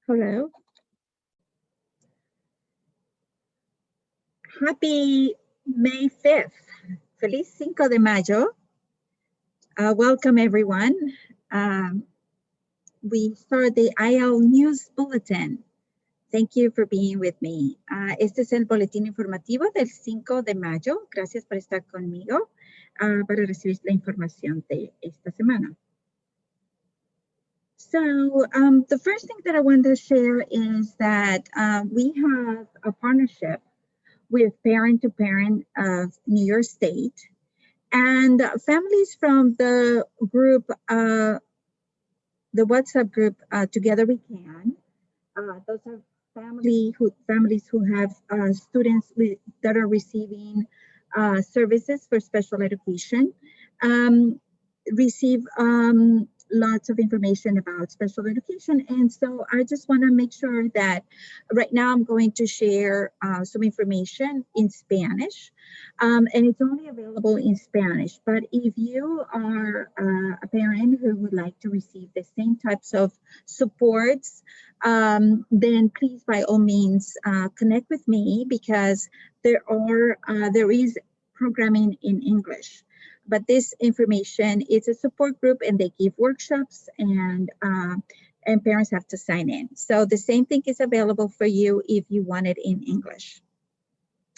Hello. Happy May 5th. Feliz 5 de Mayo. Welcome everyone. We start the IAL News Bulletin. Thank you for being with me. Este es el boletín informativo del 5 de mayo. Gracias por estar conmigo para recibir la información de esta semana. So the first thing that I want to share is that we have a partnership with Parent to Parent of New York State, and families from the group, the WhatsApp group, Together We Can. Those are families who have students that are receiving services for special education, receive lots of information about special education. And so I just want to make sure that right now I'm going to share some information in Spanish, and it's only available in Spanish. But if you are a parent who would like to receive the same types of supports, then please, by all means, connect with me, because there is programming in English. But this information is a support group, and they give workshops, and parents have to sign in. So the same thing is available for you if you want it in English.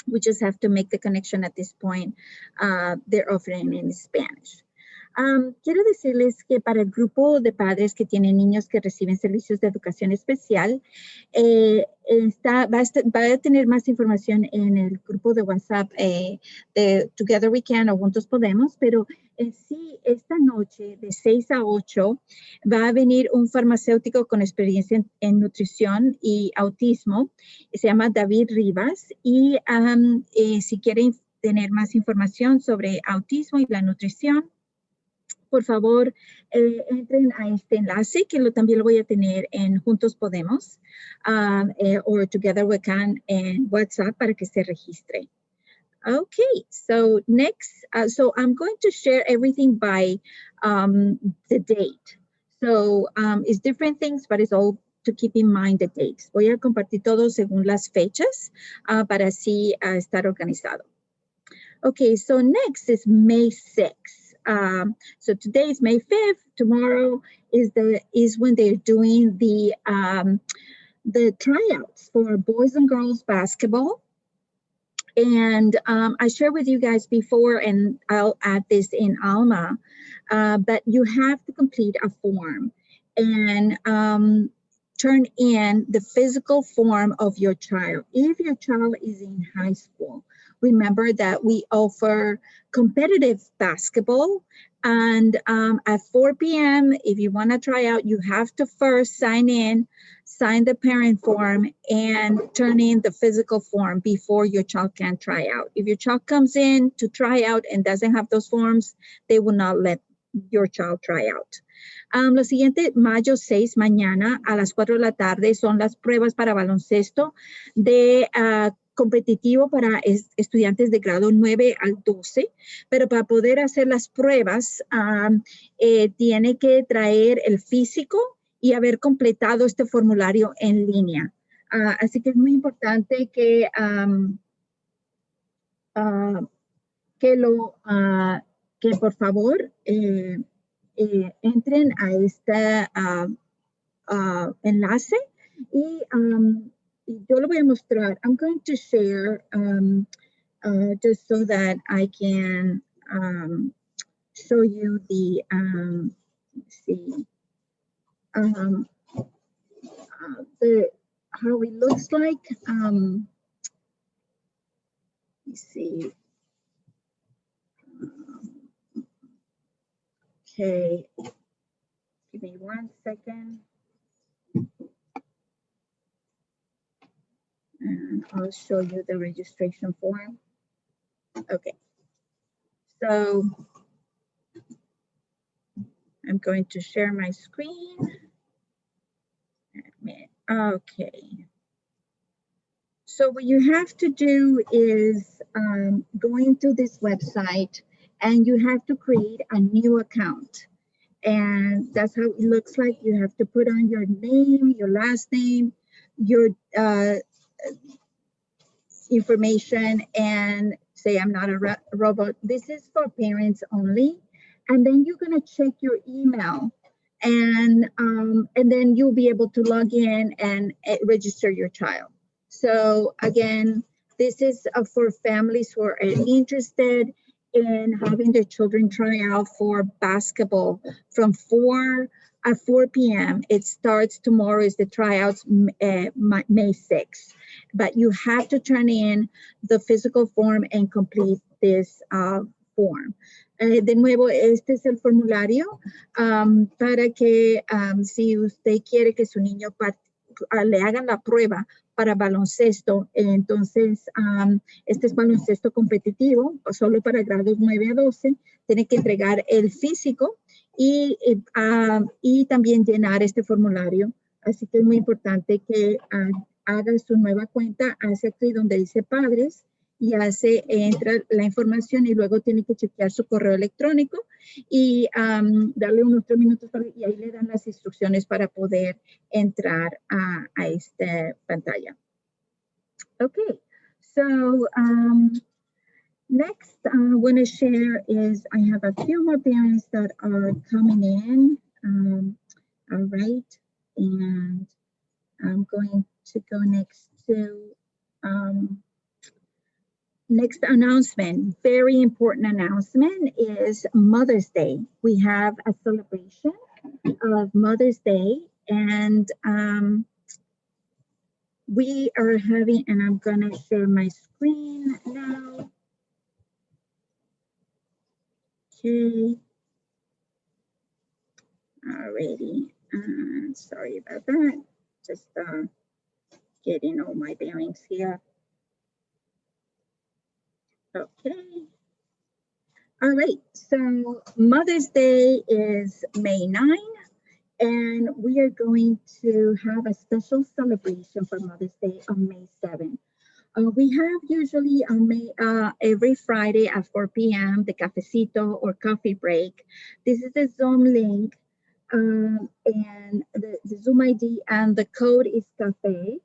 We just have to make the connection at this point. They're offering in Spanish. Quiero decirles que para el grupo de padres que tienen niños que reciben servicios de educación especial, va a tener más información en el grupo de WhatsApp de Together We Can o Juntos Podemos, pero sí, esta noche de 6 a 8 va a venir un farmacéutico con experiencia en nutrición y autismo. Se llama David Rivas, y si quieren tener más información sobre autismo y la nutrición, por favor, entren a este enlace, que también lo voy a tener en Juntos Podemos o Together We Can en WhatsApp para que se registre. Okay, so next, so I'm going to share everything by the date. So it's different things, but it's all to keep in mind the dates. Voy a compartir todo según las fechas para así estar organizado. Okay, so next is May 6th. So today is May 5th. Tomorrow is when they're doing the tryouts for boys and girls basketball. And I shared with you guys before, and I'll add this in Alma, but you have to complete a form and turn in the physical form of your child. If your child is in high school, remember that we offer competitive basketball, and at 4 p.m., if you want to try out, you have to first sign the parent form, and turn in the physical form before your child can try out. If your child comes in to try out and doesn't have those forms, they will not let your child try out. Lo siguiente, mayo 6, mañana a las 4 de la tarde, son las pruebas para baloncesto de competitivo para estudiantes de grado 9 al 12, pero para poder hacer las pruebas tiene que traer el físico y haber completado este formulario en línea. Así que es muy importante que por favor entren a este enlace, y yo lo voy a mostrar. I'm going to share just so that I can show you the, let's see, how it looks like. Let's see. Okay, give me 1 second. And I'll show you the registration form. Okay, so I'm going to share my screen. Okay. So what you have to do is go into this website, and you have to create a new account. And that's how it looks like. You have to put on your name, your last name, your information, and say, I'm not a robot. This is for parents only. And then you're going to check your email, and then you'll be able to log in and register your child. So again, this is for families who are interested in having their children try out for basketball from 4 p.m. It starts tomorrow, is the tryouts, May 6th. But you have to turn in the physical form and complete this form. De nuevo, este es el formulario para que si usted quiere que su niño le hagan la prueba para baloncesto, entonces este es baloncesto competitivo, solo para grados 9 a 12, tiene que entregar el físico y también llenar este formulario. Así que es muy importante que haga su nueva cuenta, hace aquí donde dice padres y entra la información y luego tiene que chequear su correo electrónico y darle unos 3 minutos y ahí le dan las instrucciones para poder entrar a esta pantalla. Okay, so next I want to share is I have a few more parents that are coming in. All right, and I'm going to go next to next announcement, very important announcement, is Mother's Day. We have a celebration of Mother's Day, and we are having, and I'm gonna share my screen now. Okay. Alrighty, sorry about that. Just getting all my bearings here. Okay. All right, so Mother's Day is May 9, and we are going to have a special celebration for Mother's Day on May 7. We have usually on May, every Friday at 4 p.m. the cafecito or coffee break. This is the Zoom link, and the Zoom ID, and the code is cafe,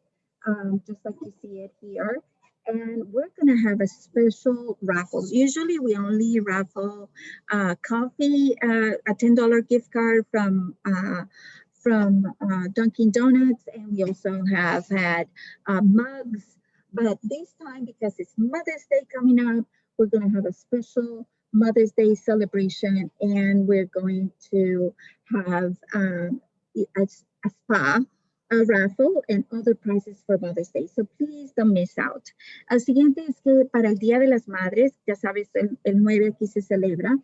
just like you see it here. And we're going to have a special raffle. Usually we only raffle coffee, a $10 gift card from Dunkin' Donuts, and we also have had mugs. But this time, because it's Mother's Day coming up, we're going to have a special Mother's Day celebration, and we're going to have a spa, a raffle, and other prizes for Mother's Day. So please don't miss out. Al siguiente es que para el Día de las Madres, ya sabes, el 9 aquí se celebra,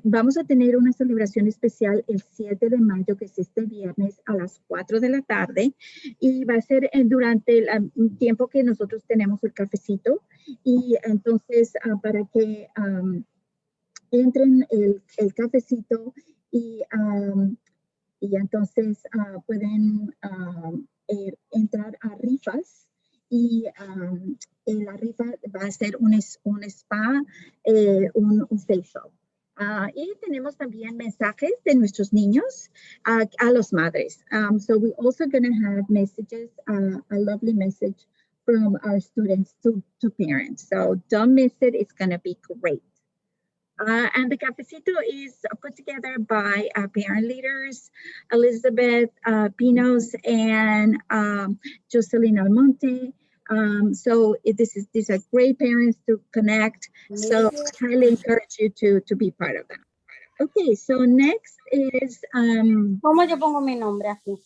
vamos a tener una celebración especial el 7 de mayo, que es este viernes a las 4 de la tarde, y va a ser durante el tiempo que nosotros tenemos el cafecito, y entonces para que entren el cafecito y entonces pueden entrar a rifas, y la rifa va a ser un spa, un facial. Y tenemos también mensajes de nuestros niños a los madres. So we're also going to have messages, a lovely message from our students to parents. So don't miss it. It's going to be great. And the cafecito is put together by parent leaders, Elizabeth Pinos and Jocelyn Almonte. So these are great parents to connect. So I highly encourage you to be part of that. Okay, so next is ¿Cómo yo pongo mi nombre aquí?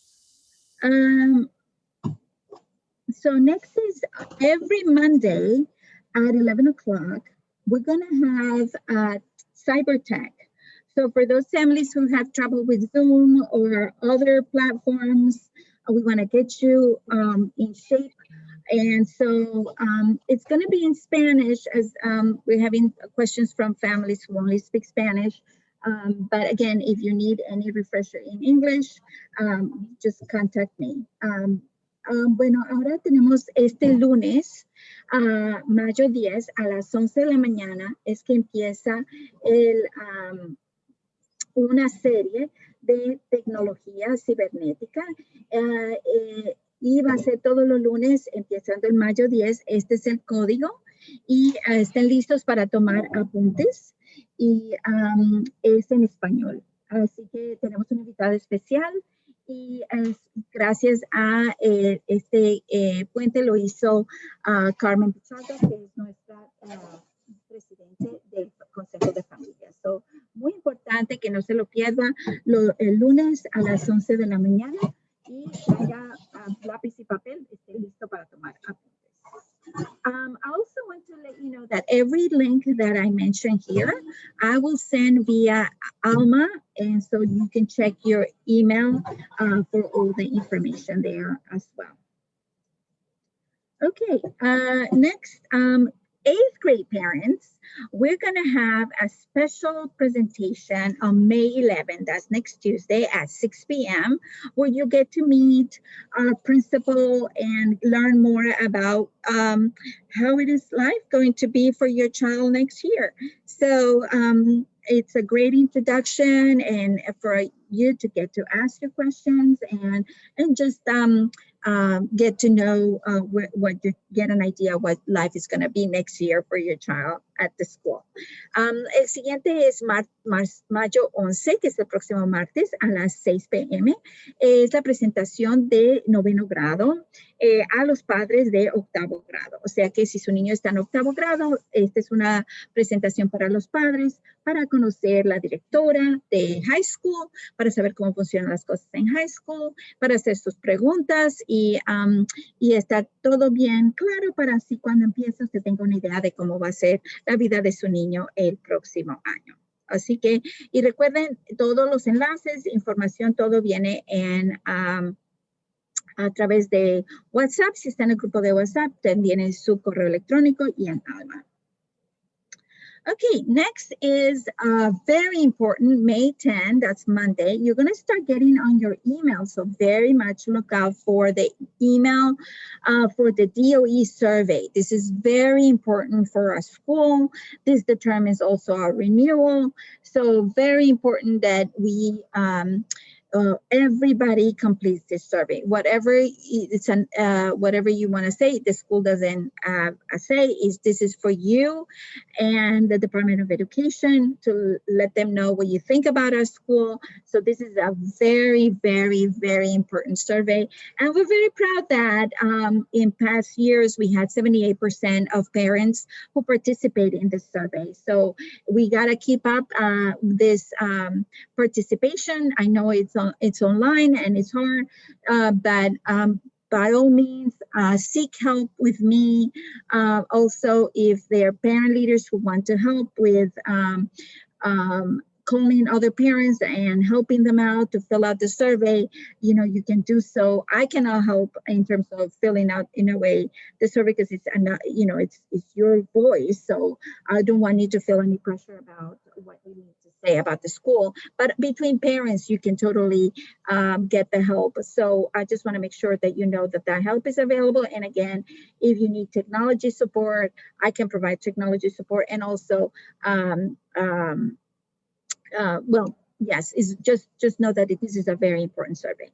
So next is every Monday at 11 o'clock, we're going to have cyber tech. So for those families who have trouble with Zoom or other platforms, we want to get you in shape. And so it's going to be in Spanish, as we're having questions from families who only speak Spanish. But again, if you need any refresher in English, just contact me. Bueno, ahora tenemos este lunes, mayo 10 a las 11 de la mañana, es que empieza una serie de tecnología cibernética y va a ser todos los lunes empezando el mayo 10. Este es el código y estén listos para tomar apuntes y es en español. Así que tenemos una invitada especial y gracias a este puente lo hizo Carmen Pichardo, que es nuestra presidente del Consejo de Familias. So, muy importante que no se lo pierda el lunes a las 11 de la mañana y traiga lápiz y papel, esté listo para tomar apuntes. I also want to let you know that every link that I mentioned here, I will send via Alma, and so you can check your email for all the information there as well. Okay, next, 8th grade parents, we're going to have a special presentation on May 11th, that's next Tuesday at 6 p.m., where you get to meet our principal and learn more about how it is life going to be for your child next year. So it's a great introduction and for you to get to ask your questions and just get to know what you get an idea what life is going to be next year for your child at the school. El siguiente es mayo 11, que es el próximo martes a las 6 p.m. Es la presentación de 9º grado a los padres de 8º grado. O sea que si su niño está en 8º grado, esta es una presentación para los padres, para conocer la directora de high school, para saber cómo funcionan las cosas en high school, para hacer sus preguntas y estar todo bien claro para así cuando empiece usted tenga una idea de cómo va a ser la vida de su niño el próximo año. Así que, y recuerden, todos los enlaces, información, todo viene en a través de WhatsApp. Si está en el grupo de WhatsApp, también en su correo electrónico y en Alma. Okay, next is very important, May 10, that's Monday. You're going to start getting on your email, so very much look out for the email for the DOE survey. This is very important for our school. This determines also our renewal, so very important that we everybody completes this survey. Whatever it's whatever you want to say, the school doesn't say is this is for you and the Department of Education to let them know what you think about our school. So this is a very, very, very important survey. And we're very proud that in past years, we had 78% of parents who participate in this survey. So we got to keep up this participation. I know it's online and it's hard, but by all means, seek help with me. Also, if there are parent leaders who want to help with calling other parents and helping them out to fill out the survey, you know, you can do so. I cannot help in terms of filling out, in a way, the survey because it's, you know, it's your voice. So I don't want you to feel any pressure about what you need to say about the school. But between parents, you can totally get the help. So I just want to make sure that you know that that help is available. And again, if you need technology support, I can provide technology support and also well, yes, it's just know that this is a very important survey.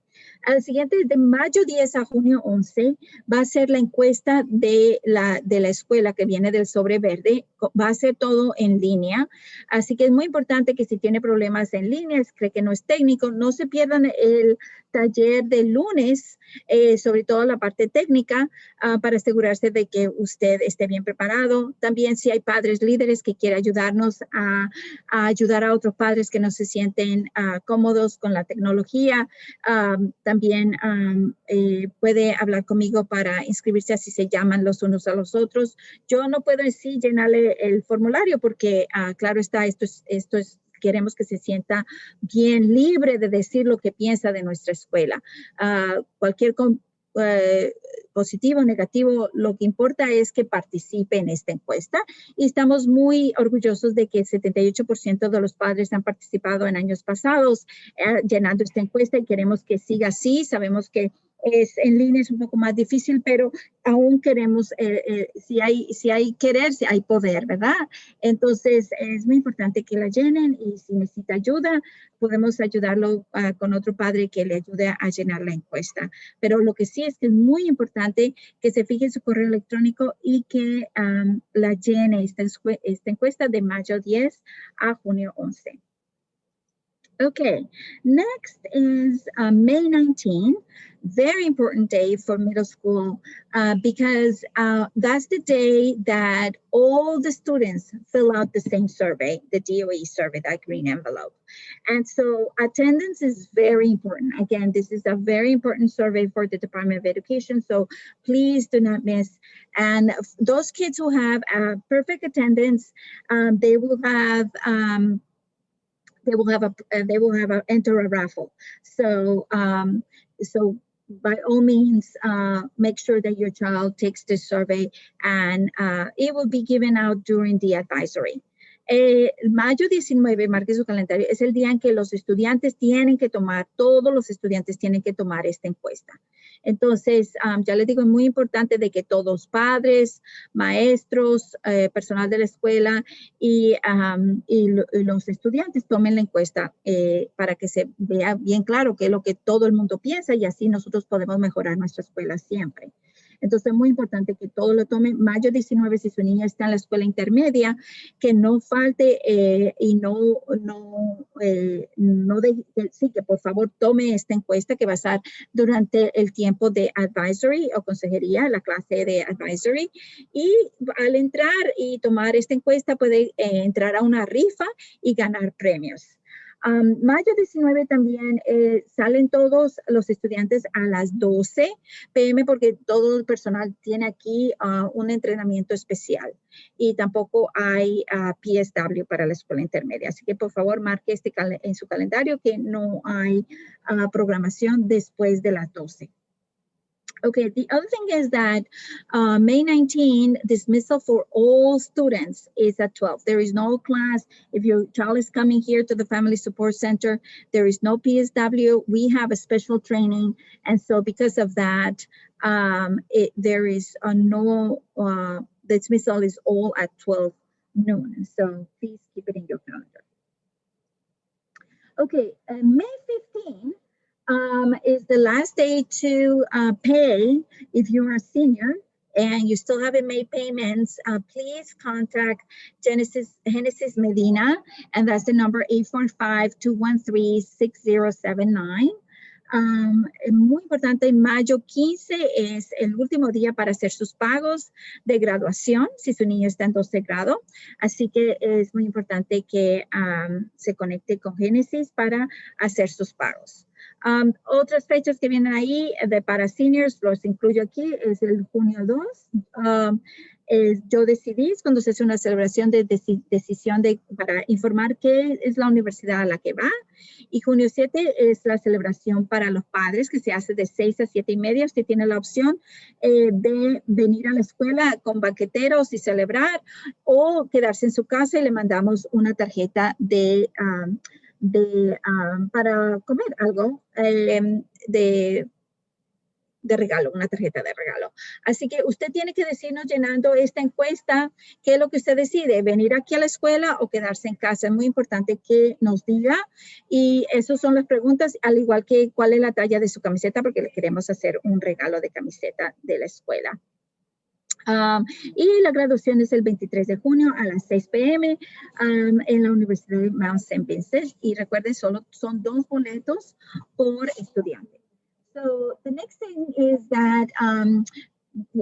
Al siguiente, de mayo 10 a junio 11, va a ser la encuesta de la escuela que viene del sobre verde. Va a ser todo en línea. Así que es muy importante que si tiene problemas en línea, cree que no es técnico, no se pierdan el taller del lunes, sobre todo la parte técnica, para asegurarse de que usted esté bien preparado. También si hay padres líderes que quieran ayudarnos a ayudar a otros padres que no se sienten cómodos con la tecnología, también puede hablar conmigo para inscribirse, así se llaman los unos a los otros. Yo no puedo en sí llenarle el formulario porque, claro está, esto es queremos que se sienta bien libre de decir lo que piensa de nuestra escuela. Cualquier positivo o negativo, lo que importa es que participe en esta encuesta y estamos muy orgullosos de que el 78% de los padres han participado en años pasados llenando esta encuesta y queremos que siga así. Sabemos que en línea es un poco más difícil, pero aún queremos, si hay querer, si hay poder, ¿verdad? Entonces, es muy importante que la llenen y si necesita ayuda, podemos ayudarlo con otro padre que le ayude a llenar la encuesta. Pero lo que sí es que es muy importante que se fije en su correo electrónico y que la llene esta encuesta de mayo 10 a junio 11. Okay, next is May 19, very important day for middle school because that's the day that all the students fill out the same survey, the DOE survey, that green envelope. And so attendance is very important. Again, this is a very important survey for the Department of Education, so please do not miss. And those kids who have perfect attendance, they will have enter a raffle. So by all means, make sure that your child takes this survey, and it will be given out during the advisory. Mayo 19, marque su calendario, es el día en que los estudiantes tienen que tomar, todos los estudiantes tienen que tomar esta encuesta. Entonces, ya les digo, es muy importante de que todos padres, maestros, personal de la escuela y los estudiantes tomen la encuesta para que se vea bien claro qué es lo que todo el mundo piensa y así nosotros podemos mejorar nuestra escuela siempre. Entonces, es muy importante que todos lo tomen. Mayo 19, si su niña está en la escuela intermedia, que no falte y sí, que por favor tome esta encuesta que va a estar durante el tiempo de advisory o consejería, la clase de advisory. Y al entrar y tomar esta encuesta puede entrar a una rifa y ganar premios. Mayo 19 también salen todos los estudiantes a las 12 p.m. porque todo el personal tiene aquí un entrenamiento especial y tampoco hay PSW para la escuela intermedia. Así que por favor marque en su calendario que no hay programación después de las 12. Okay, the other thing is that May 19, dismissal for all students is at 12. There is no class. If your child is coming here to the Family Support Center, there is no PSW. We have a special training. And so because of that, there is no, dismissal is all at 12 noon. So please keep it in your calendar. Okay, May 15, is the last day to pay if you're a senior and you still haven't made payments. Please contact Genesis Medina, and that's the number 845-213-6079. Muy importante, mayo 15 es el último día para hacer sus pagos de graduación si su niño está en 12 grado. Así que es muy importante que se conecte con Genesis para hacer sus pagos. Otras fechas que vienen ahí para seniors, los incluyo aquí, es el junio 2. Yo decidí, es cuando se hace una celebración de decisión para informar qué es la universidad a la que va. Y junio 7 es la celebración para los padres que se hace de 6 a 7 y media. Usted tiene la opción de venir a la escuela con banqueteros y celebrar o quedarse en su casa y le mandamos una tarjeta para comer algo de regalo, una tarjeta de regalo. Así que usted tiene que decirnos llenando esta encuesta qué es lo que usted decide, venir aquí a la escuela o quedarse en casa. Es muy importante que nos diga y esas son las preguntas, al igual que cuál es la talla de su camiseta, porque le queremos hacer un regalo de camiseta de la escuela. Y la graduación es el 23 de junio a las 6 p.m. En la Universidad de Mount St. Vincent. Y recuerden, solo son 2 boletos por estudiante. So the next thing is that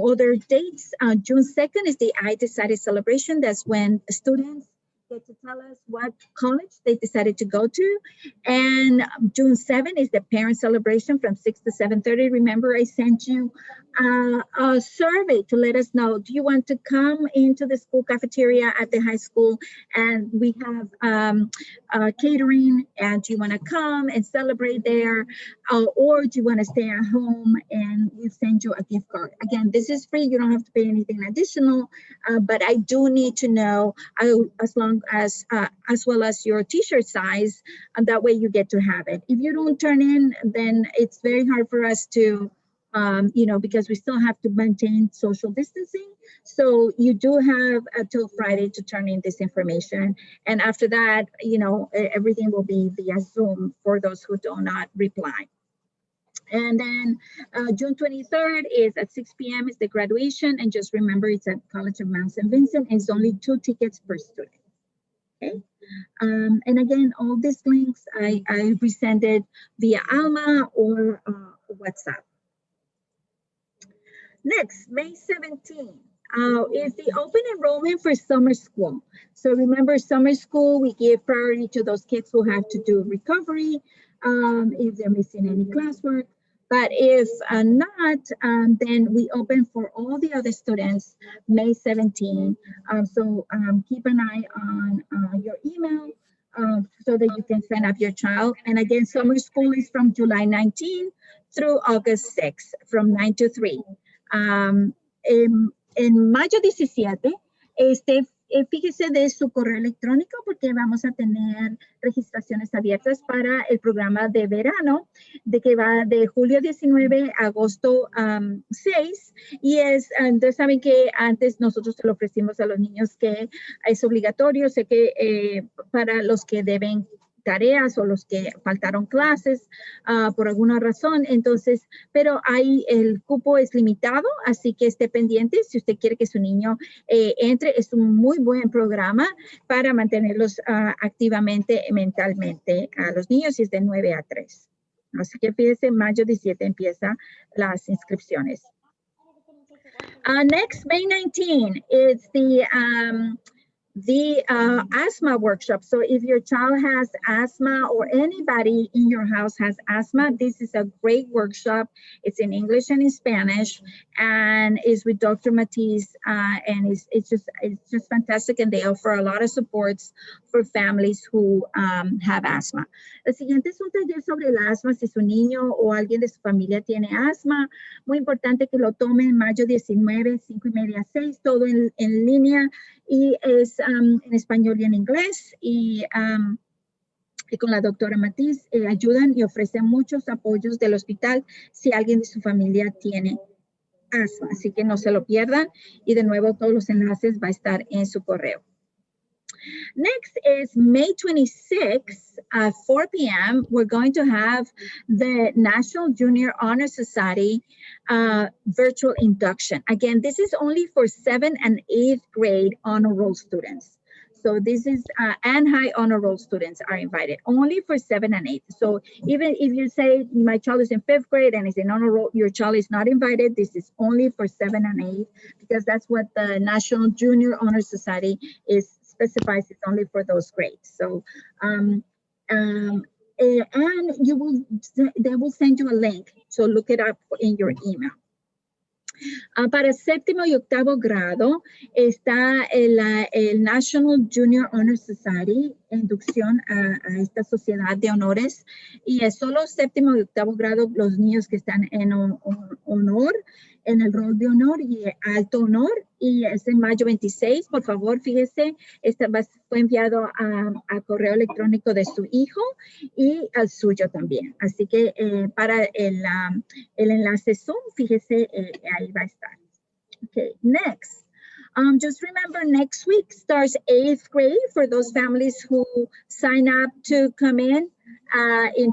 other dates, June 2nd is the I Decided celebration. That's when students get to tell us what college they decided to go to. And June 7th is the parent celebration from 6 to 7:30. Remember, I sent you a survey to let us know, do you want to come into the school cafeteria at the high school? And we have catering, and do you want to come and celebrate there? Or do you want to stay at home and we send you a gift card? Again, this is free. You don't have to pay anything additional, but I do need to know as well as your t-shirt size, and that way you get to have it. If you don't turn in, then it's very hard for us to you know, because we still have to maintain social distancing. So you do have until Friday to turn in this information. And after that, you know, everything will be via Zoom for those who do not reply. And then June 23rd is at 6 p.m. is the graduation. And just remember, it's at College of Mount St. Vincent. And it's only 2 tickets per student. Okay. And again, all these links I presented via Alma or WhatsApp. Next, May 17th is the open enrollment for summer school. So remember, summer school, we give priority to those kids who have to do recovery if they're missing any classwork. But if not, then we open for all the other students May 17. So keep an eye on your email so that you can sign up your child. And again, summer school is from July 19 through August 6 from 9 to 3. En mayo 17, fíjese de su correo electrónico porque vamos a tener registraciones abiertas para el programa de verano de que va de julio 19 a agosto 6 y entonces saben que antes nosotros se lo ofrecimos a los niños que es obligatorio, sé que para los que deben tareas o los que faltaron clases por alguna razón, entonces, pero ahí el cupo es limitado, así que esté pendiente si usted quiere que su niño entre, es un muy buen programa para mantenerlos activamente mentalmente a los niños y es de 9 a 3. Así que fíjese, mayo 17 empieza las inscripciones. Next, May 19, it's the asthma workshop. So if your child has asthma or anybody in your house has asthma, this is a great workshop. It's in English and in Spanish and is with Dr. Matisse and it's just fantastic and they offer a lot of supports for families who have asthma. El siguiente es un taller sobre el asma. Si su niño o alguien de su familia tiene asma, muy importante que lo tome en mayo 19, 5:30 a 6, todo en línea. Y es en español y en inglés y con la doctora Matiz ayudan y ofrecen muchos apoyos del hospital si alguien de su familia tiene asma, así que no se lo pierdan y de nuevo todos los enlaces va a estar en su correo. Next is May 26 at 4 p.m. We're going to have the National Junior Honor Society virtual induction. Again, this is only for 7th and 8th grade honor roll students. So this is, and high honor roll students are invited, only for 7th and 8th. So even if you say my child is in 5th grade and is in honor roll, your child is not invited. This is only for 7th and 8th because that's what the National Junior Honor Society specifies it's only for those grades. So, and they will send you a link. So look it up in your email. Para séptimo y octavo grado está el National Junior Honor Society, inducción a esta sociedad de honores. Y es solo séptimo y octavo grado los niños que están en honor, en el rol de honor y alto honor. Y es en mayo 26, por favor, fíjese, fue enviado a correo electrónico de su hijo y al suyo también. Así que para el enlace Zoom, fíjese, ahí va a estar. Okay, next. Just remember, next week starts 8th grade for those families who sign up to come in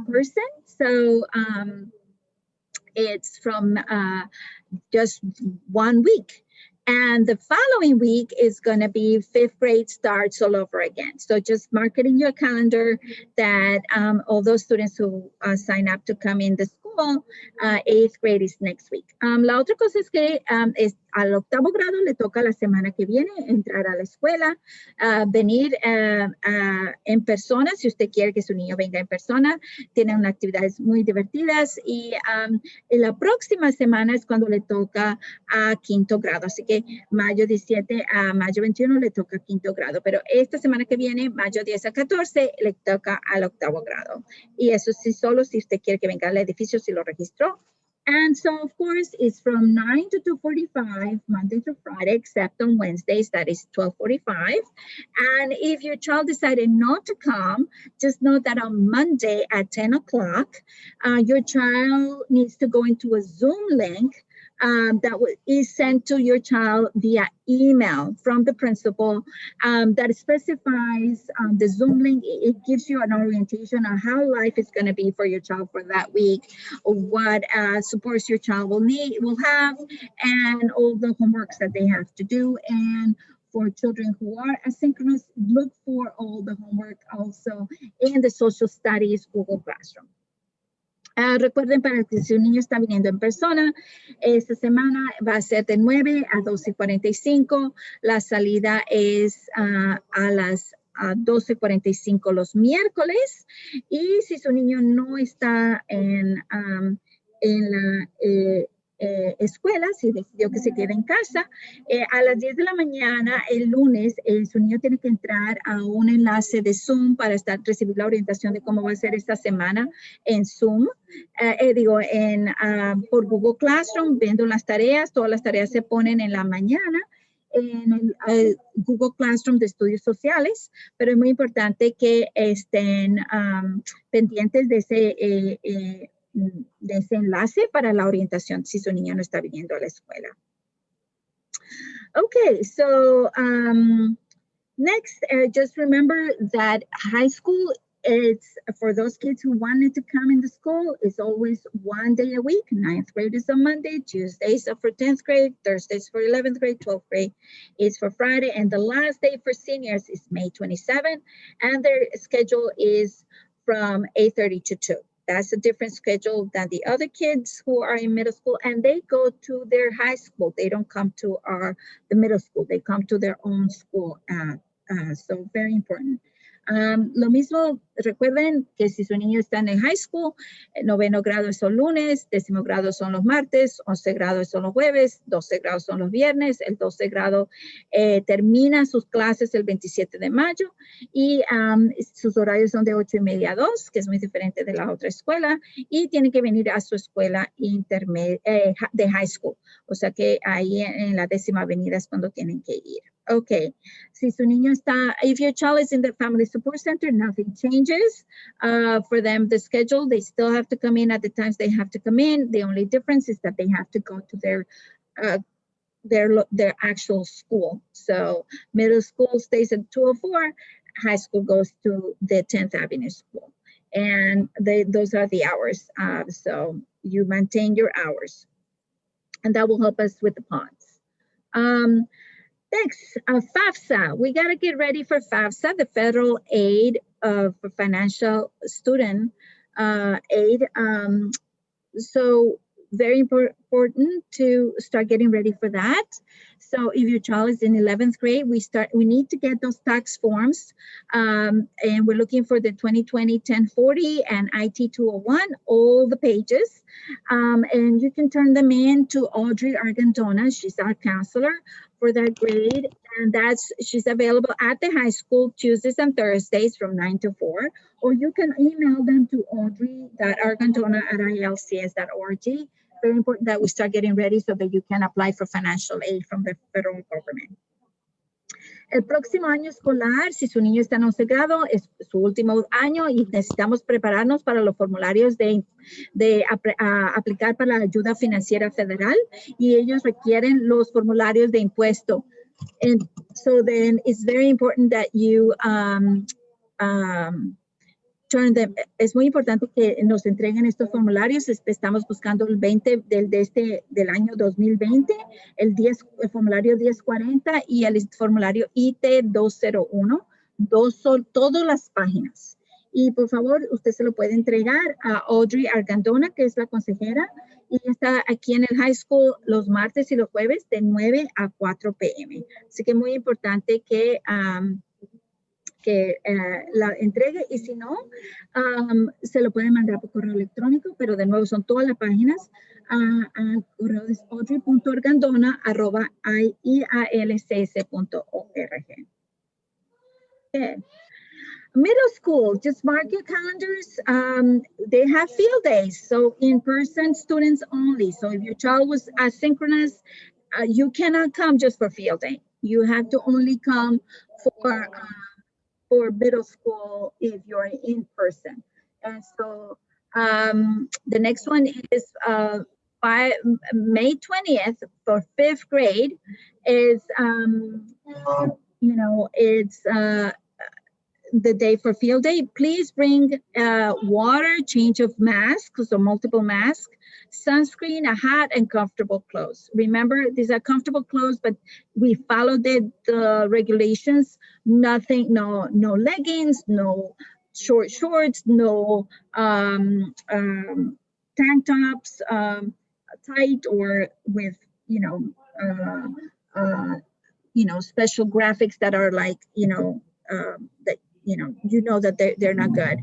person. So it's from just 1 week. And the following week is going to be 5th grade starts all over again. So just mark it in your calendar that all those students who sign up to come in the school, 8th grade is next week. La otra cosa es que al octavo grado le toca la semana que viene entrar a la escuela, venir en persona, si usted quiere que su niño venga en persona, tienen unas actividades muy divertidas y la próxima semana es cuando le toca a quinto grado, así que mayo 17 a mayo 21 le toca a quinto grado, pero esta semana que viene, mayo 10 a 14, le toca al octavo grado. Y eso sí, solo si usted quiere que venga al edificio, si lo registró, And so, of course, it's from 9 to 2:45, Monday to Friday, except on Wednesdays, that is 12:45. And if your child decided not to come, just know that on Monday at 10 o'clock, your child needs to go into a Zoom link that is sent to your child via email from the principal that specifies the Zoom link. It gives you an orientation on how life is going to be for your child for that week, or what supports your child will have, and all the homeworks that they have to do. And for children who are asynchronous, look for all the homework also in the social studies Google Classroom. Recuerden, para que si un niño está viniendo en persona, esta semana va a ser de 9 a 12:45. La salida es a las 12:45 los miércoles. Y si su niño no está en la escuela, si decidió que se quede en casa, a las 10 de la mañana el lunes, su niño tiene que entrar a un enlace de Zoom para recibir la orientación de cómo va a ser esta semana en Zoom. Por Google Classroom, viendo las tareas. Todas las tareas se ponen en la mañana en el Google Classroom de estudios sociales, pero es muy importante que estén pendientes de ese enlace para la orientación si su niño no está viniendo a la escuela. Okay, so next, just remember that high school, it's for those kids who wanted to come into school, it's always one day a week. 9th grade is on Monday, Tuesdays are for 10th grade, Thursdays for 11th grade, 12th grade is for Friday, and the last day for seniors is May 27th, and their schedule is from 8:30 to 2. That's a different schedule than the other kids who are in middle school, and they go to their high school. They don't come to the middle school. They come to their own school. So very important. Lo mismo, recuerden que si su niño está en el high school, 9º grado son lunes, 10º grado son los martes, 11 grados son los jueves, 12 grados son los viernes, el 12 grado termina sus clases el 27 de mayo y sus horarios son de 8:30 a 2, que es muy diferente de la otra escuela, y tienen que venir a su escuela de high school. O sea que ahí en la 10ª avenida es cuando tienen que ir. Okay, si su niño está, if your child is in the family support center, nothing changes for them. The schedule, they still have to come in at the times they have to come in. The only difference is that they have to go to their actual school. So middle school stays at 204, high school goes to the 10th Avenue School. And those are the hours. So you maintain your hours. And that will help us with the pods. Next, FAFSA. We got to get ready for FAFSA, the Federal Aid for Financial Student Aid. So very important to start getting ready for that. So if your child is in 11th grade, we need to get those tax forms. And we're looking for the 2020-1040 and IT 201, all the pages. And you can turn them in to Audrey Argandona. She's our counselor for that grade. And she's available at the high school Tuesdays and Thursdays from 9 to 4. Or you can email them to audrey.argandona@ialcs.org. Very important that we start getting ready so that you can apply for financial aid from the federal government. El próximo año escolar, si su niño está en 11 grado, es su último año y necesitamos prepararnos para los formularios de aplicar para la ayuda financiera federal, y ellos requieren los formularios de impuesto. And so then it's very important that you es muy importante que nos entreguen estos formularios. Estamos buscando el 20 del año 2020, el formulario 1040 y el formulario IT 201. Son todas las páginas. Y por favor, usted se lo puede entregar a Audrey Argandona, que es la consejera, y está aquí en el high school los martes y los jueves de 9 a 4 p.m. Así que es muy importante que la entregue, y si no, se lo pueden mandar por correo electrónico, pero de nuevo son todas las páginas al correo de audrey.organdona@ialcs.org. Okay. Middle school, just mark your calendars. They have field days, so in-person students only. So if your child was asynchronous, you cannot come just for field day. You have to only come for middle school if you're in person. And so the next one is by May 20th for 5th grade is, it's the day for field day. Please bring water, change of masks, so multiple masks, sunscreen, a hat, and comfortable clothes. Remember, these are comfortable clothes, but we follow the regulations. Nothing, no leggings, no short shorts, no tank tops, tight or with special graphics that are like that that they're not good.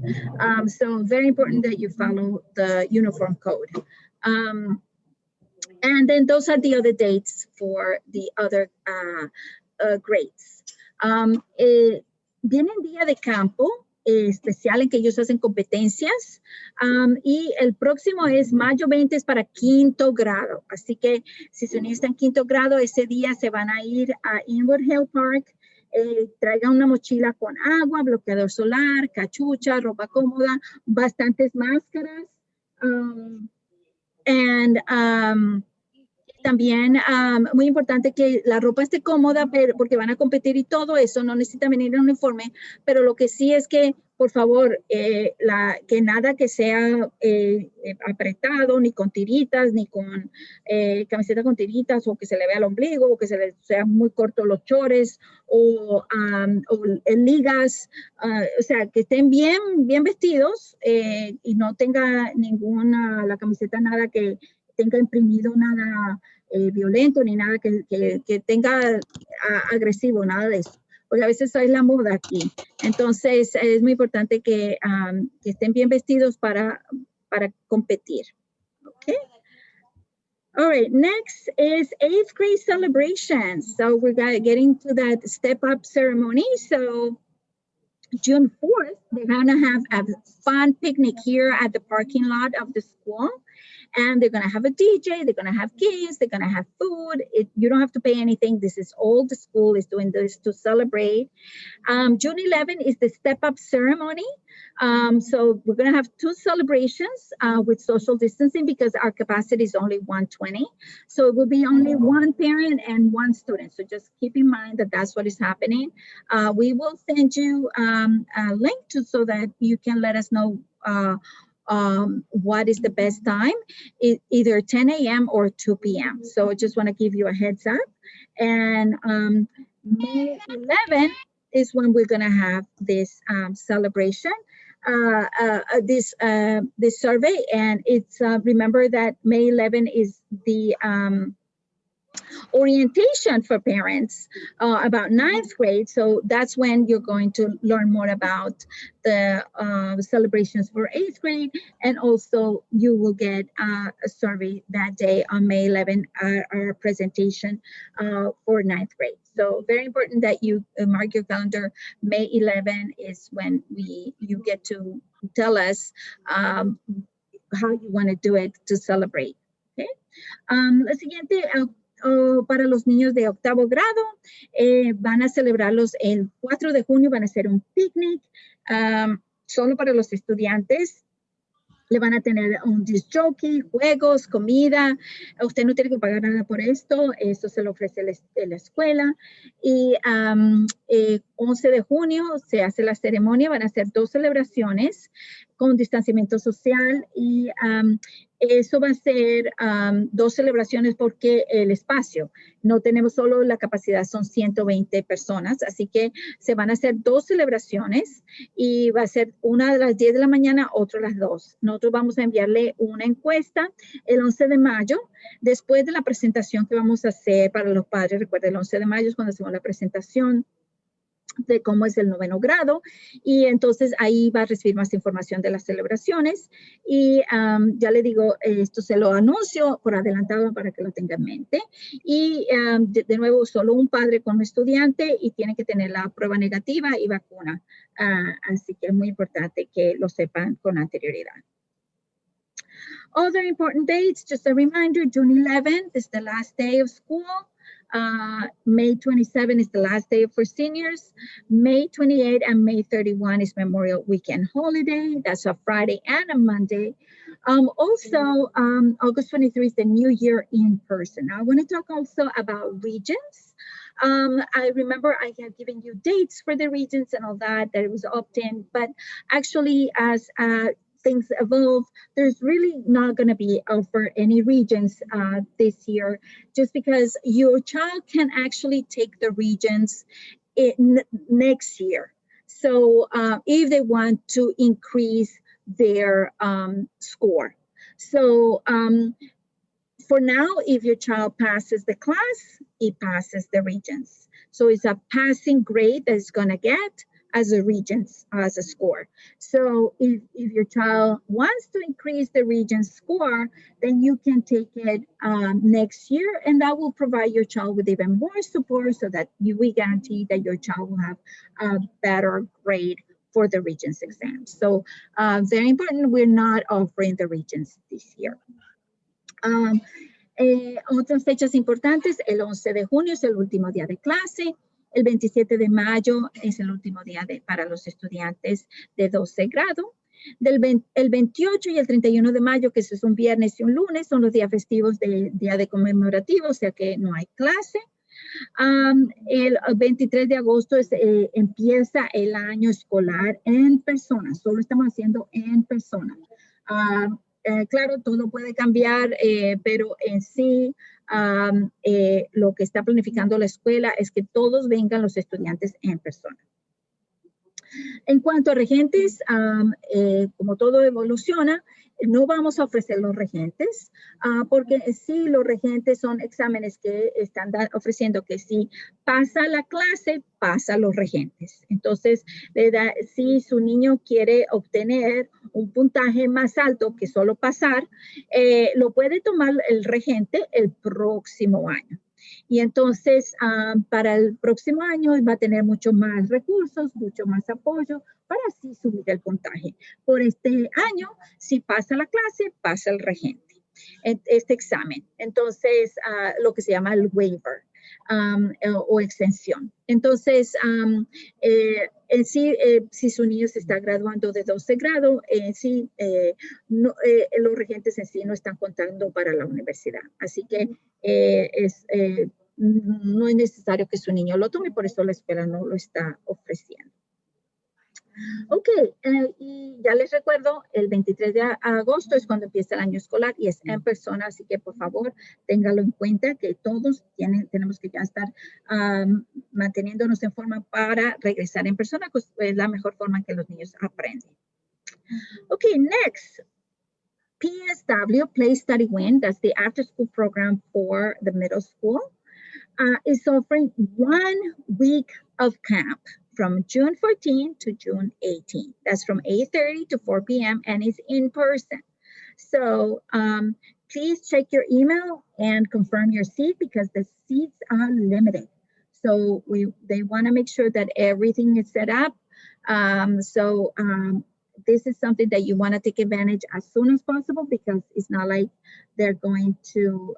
So very important that you follow the uniform code. And then those are the other dates for the other grades. Viene el día de campo especial en que ellos hacen competencias, y el próximo es mayo 20, es para 5º grado. Así que si su niño está en 5º grado, ese día se van a ir a Inwood Hill Park. Traigan una mochila con agua, bloqueador solar, cachucha, ropa cómoda, bastantes máscaras. También muy importante que la ropa esté cómoda, porque van a competir y todo eso, no necesita venir en uniforme, pero lo que sí es que, por favor, que nada que sea apretado, ni con tiritas, ni con camiseta con tiritas, o que se le vea el ombligo, o que sean muy cortos los chores, o en ligas, o sea, que estén bien vestidos y no tenga la camiseta nada que tenga imprimido nada violento, ni nada que tenga agresivo, nada de eso. Porque a veces es la moda aquí. Entonces, es muy importante que estén bien vestidos para competir. Okay. All right, next is 8th grade celebrations. So we're getting to that step-up ceremony. So June 4th, they're gonna have a fun picnic here at the parking lot of the school. And they're going to have a DJ, they're going to have games, they're going to have food. You don't have to pay anything. This is all the school is doing this to celebrate. June 11 is the step-up ceremony. So we're going to have 2 celebrations with social distancing because our capacity is only 120. So it will be only 1 parent and 1 student. So just keep in mind that that's what is happening. We will send you a link so that you can let us know what is the best time, either 10 a.m. or 2 p.m. So I just want to give you a heads up. And May 11 is when we're going to have this celebration, this survey. And it's remember that May 11 is the orientation for parents about 9th grade. So that's when you're going to learn more about the celebrations for 8th grade. And also you will get a survey that day on May 11, our presentation for 9th grade. So very important that you mark your calendar. May 11 is when you get to tell us how you want to do it to celebrate. Okay. La siguiente, para los niños de 8º grado, van a celebrarlos el 4 de junio, van a hacer un picnic solo para los estudiantes. Le van a tener un disc jockey, juegos, comida. Usted no tiene que pagar nada por esto. Esto se lo ofrece la escuela. Y 11 de junio se hace la ceremonia. Van a hacer 2 celebraciones con distanciamiento social. Y eso va a ser 2 celebraciones porque el espacio, no tenemos solo la capacidad, son 120 personas. Así que se van a hacer 2 celebraciones y va a ser una a las 10 de la mañana, otra a las 2. Nosotros vamos a enviarle una encuesta el 11 de mayo, después de la presentación que vamos a hacer para los padres. Recuerden, el 11 de mayo es cuando hacemos la presentación. de cómo es el 9º grado, y entonces ahí va a recibir más información de las celebraciones. Y ya le digo, esto se lo anuncio por adelantado para que lo tenga en mente. Y de nuevo, solo un padre con un estudiante y tiene que tener la prueba negativa y vacuna. Así que es muy importante que lo sepan con anterioridad. Other important dates, just a reminder, June 11th is the last day of school. May 27 is the last day for seniors. May 28 and May 31 is Memorial Weekend holiday. That's a Friday and a Monday. Also, August 23 is the New Year in person. Now, I want to talk also about regions. I remember I have given you dates for the regions and all that it was opt-in, but actually as things evolve, there's really not going to be offered any regions this year, just because your child can actually take the regions next year. So if they want to increase their score. So for now, if your child passes the class, it passes the regions. So it's a passing grade that it's going to get as a regions, as a score. So if your child wants to increase the region score, then you can take it next year, and that will provide your child with even more support so that we guarantee that your child will have a better grade for the regions exam. So very important, we're not offering the regions this year. Otras fechas importantes, el 11 de junio es el último día de clase. El 27 de mayo es el último día para los estudiantes de 12 grado. El 28 y el 31 de mayo, que es un viernes y un lunes, son los días festivos del día de conmemorativo, o sea que no hay clase. El 23 de agosto empieza el año escolar en persona, solo estamos haciendo en persona. Claro, todo puede cambiar, pero en sí lo que está planificando la escuela es que todos vengan los estudiantes en persona. En cuanto a regentes, como todo evoluciona, no vamos a ofrecer los regentes, porque sí, los regentes son exámenes que están ofreciendo que si pasa la clase, pasa los regentes. Entonces, si su niño quiere obtener un puntaje más alto que solo pasar, lo puede tomar el regente el próximo año. Y entonces, para el próximo año va a tener mucho más recursos, mucho más apoyo para así subir el puntaje. Por este año, si pasa la clase, pasa el regente, este examen. Entonces, lo que se llama el waiver o exención. Entonces, si su niño se está graduando de 12 grado, los regentes en sí no están contando para la universidad. Así que no es necesario que su niño lo tome, por eso la escuela no lo está ofreciendo. Ok, y ya les recuerdo, el 23 de agosto es cuando empieza el año escolar y es en persona, así que por favor, téngalo en cuenta que todos tenemos que ya estar manteniéndonos en forma para regresar en persona, pues es la mejor forma en que los niños aprenden. Ok, next. PSW, Play, Study, Win, that's the after-school program for the middle school, is offering 1 week of camp from June 14 to June 18. That's from 8:30 to 4 p.m. and it's in person. So please check your email and confirm your seat because the seats are limited. So they want to make sure that everything is set up. This is something that you want to take advantage as soon as possible because it's not like they're going to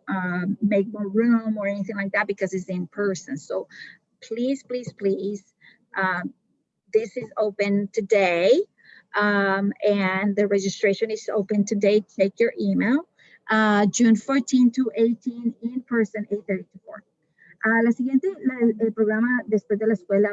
make more room or anything like that because it's in person. So please, please, please, this is open today and the registration is open today. Check your email. June 14 to 18 in person, 8:30 to 4. La siguiente, el programa después de la escuela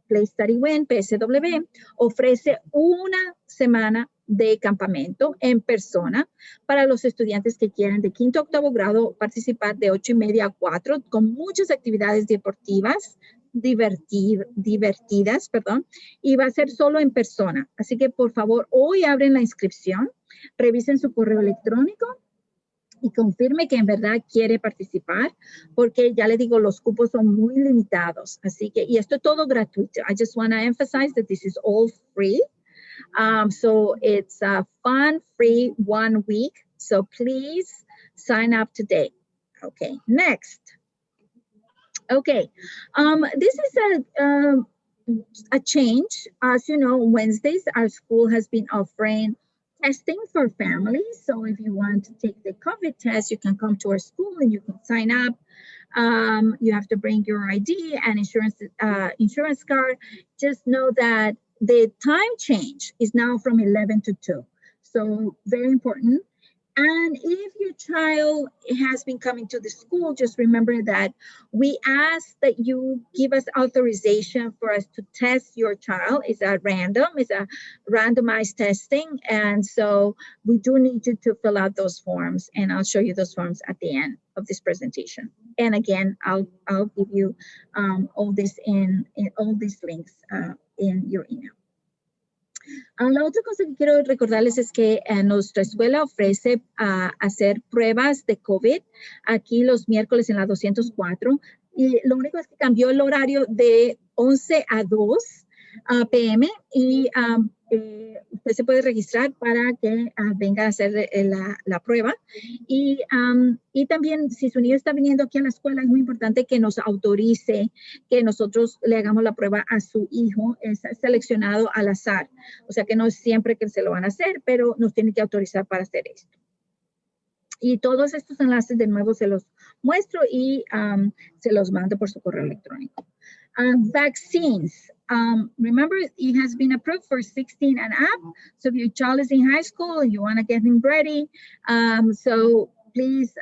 Play, Study, Win, PSW, ofrece una semana de campamento en persona para los estudiantes que quieran de 5º a 8º grado participar de 8:30 a 4 con muchas actividades deportivas divertidas, y va a ser solo en persona. Así que por favor, hoy abren la inscripción, revisen su correo electrónico y confirme que en verdad quiere participar, porque ya le digo, los cupos son muy limitados. Así que, y esto es todo gratuito. I just want to emphasize that this is all free. So it's a fun, free 1 week. So please sign up today. Okay, next. Okay, this is a change. As you know, Wednesdays, our school has been offering testing for families. So if you want to take the COVID test, you can come to our school and you can sign up. You have to bring your ID and insurance card. Just know that the time change is now from 11 to 2. So very important. And if your child has been coming to the school, just remember that we ask that you give us authorization for us to test your child. It's a randomized testing. And so we do need you to fill out those forms, and I'll show you those forms at the end of this presentation. And again, I'll give you all this in all these links in your email. La otra cosa que quiero recordarles es que nuestra escuela ofrece hacer pruebas de COVID aquí los miércoles en la 204. Y lo único es que cambió el horario de 11 a 2 p.m. y usted se puede registrar para que venga a hacer la prueba. Y también, si su niño está viniendo aquí a la escuela, es muy importante que nos autorice que nosotros le hagamos la prueba a su hijo. Es seleccionado al azar. O sea que no es siempre que se lo van a hacer, pero nos tiene que autorizar para hacer esto. Y todos estos enlaces de nuevo se los muestro y se los mando por su correo electrónico. Vaccines. Remember, it has been approved for 16 and up. So if your child is in high school and you want to get him ready, so please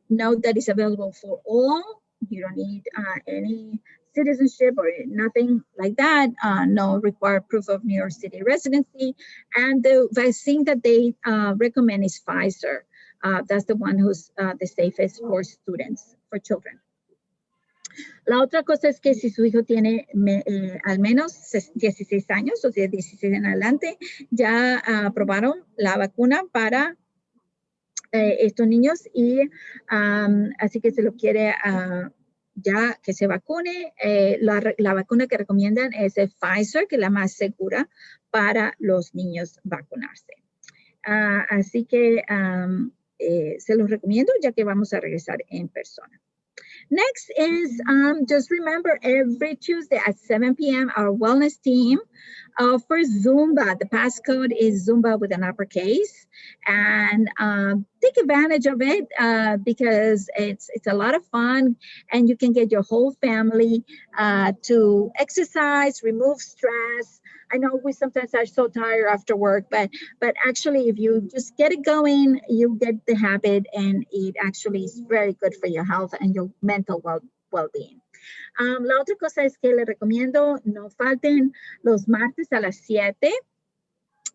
note that it's available for all. You don't need any citizenship or nothing like that. No required proof of New York City residency. And the vaccine that they recommend is Pfizer. That's the one who's the safest for students, for children. La otra cosa es que si su hijo tiene al menos 16 años, o sea, 16 en adelante, ya aprobaron la vacuna para estos niños y así que se lo quiere ya que se vacune. La vacuna que recomiendan es el Pfizer, que es la más segura para los niños vacunarse. Así que se los recomiendo ya que vamos a regresar en persona. Next is just remember every Tuesday at 7 p.m. our wellness team for Zumba. The passcode is Zumba with an uppercase, and take advantage of it because it's a lot of fun, and you can get your whole family to exercise, remove stress. I know we sometimes are so tired after work, but actually if you just get it going, you get the habit, and it actually is very good for your health and your mental well-being. La otra cosa es que le recomiendo no falten los martes a las 7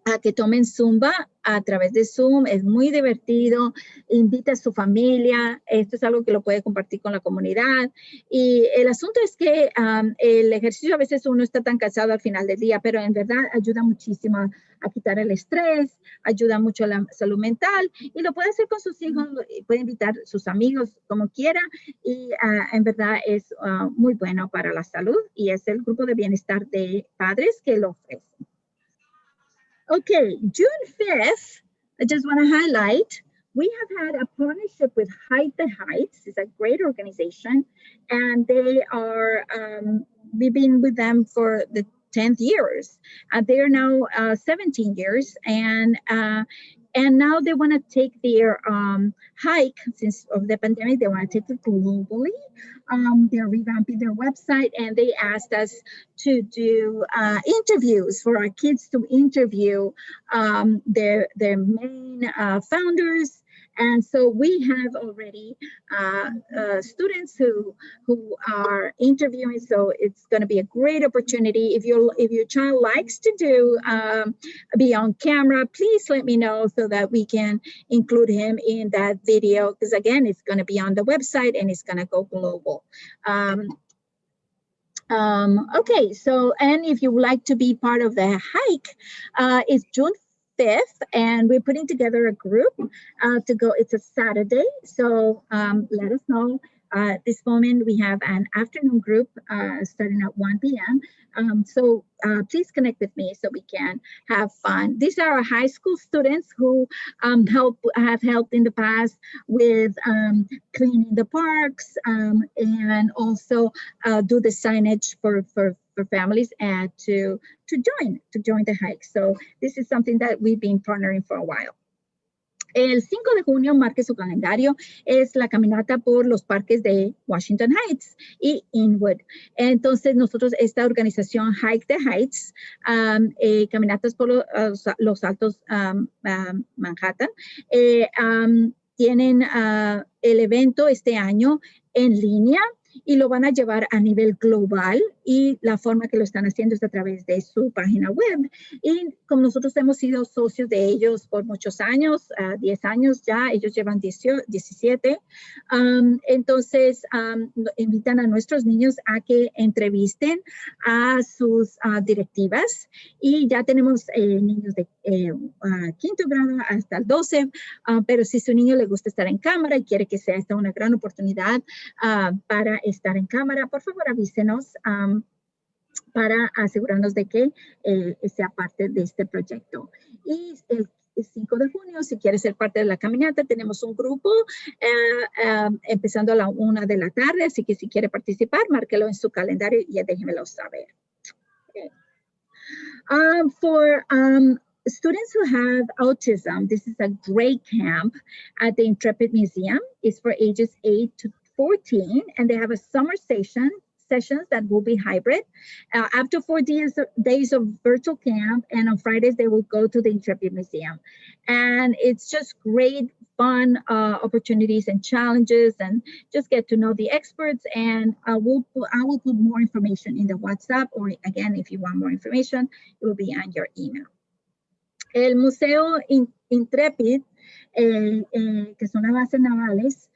a que tomen Zumba a través de Zoom. Es muy divertido, invita a su familia, esto es algo que lo puede compartir con la comunidad. Y el asunto es que el ejercicio a veces uno está tan cansado al final del día, pero en verdad ayuda muchísimo a quitar el estrés, ayuda mucho a la salud mental y lo puede hacer con sus hijos, puede invitar a sus amigos como quiera y en verdad es muy bueno para la salud y es el grupo de bienestar de padres que lo ofrece. Okay, June 5th, I just want to highlight, we have had a partnership with Height the Heights. It's a great organization, and they are, we've been with them for the 10th years. They are now 17 years, and now they want to take their hike, since of the pandemic, they want to take it globally. They're revamping their website, and they asked us to do interviews for our kids to interview their main founders. And so we have already students who are interviewing. So it's going to be a great opportunity. If your child likes to do be on camera, please let me know so that we can include him in that video. Because again, it's going to be on the website and it's going to go global. Okay, so and if you would like to be part of the hike, it's June 5th, and we're putting together a group to go. It's a Saturday, so let us know. At this moment, we have an afternoon group starting at 1 p.m. So please connect with me so we can have fun. These are our high school students who have helped in the past with cleaning the parks and also do the signage for families and to join the hike. So this is something that we've been partnering for a while. El 5 de junio, marque su calendario, es la caminata por los parques de Washington Heights y Inwood. Entonces, nosotros, esta organización Hike the Heights, caminatas por los altos Manhattan, tienen el evento este año en línea y lo van a llevar a nivel global, y la forma que lo están haciendo es a través de su página web. Y como nosotros hemos sido socios de ellos por muchos años, 10 años ya, ellos llevan 17, entonces invitan a nuestros niños a que entrevisten a sus directivas, y ya tenemos niños de quinto grado hasta el 12, pero si su niño le gusta estar en cámara y quiere que sea esta una gran oportunidad para estar en cámara, por favor avísenos para asegurarnos de que sea parte de este proyecto. Y el 5 de junio, si quieres ser parte de la caminata, tenemos un grupo empezando a la 1 de la tarde, así que si quiere participar, márquelo en su calendario y déjemelo saber. Okay. For students who have autism, this is a great camp at the Intrepid Museum. It's for ages 8 to 14, and they have a summer sessions that will be hybrid. After 4 days of virtual camp, and on Fridays they will go to the Intrepid Museum. And it's just great fun opportunities and challenges, and just get to know the experts. And I will put more information in the WhatsApp, or again, if you want more information, it will be on your email. El Museo Intrepid, que son las bases navales,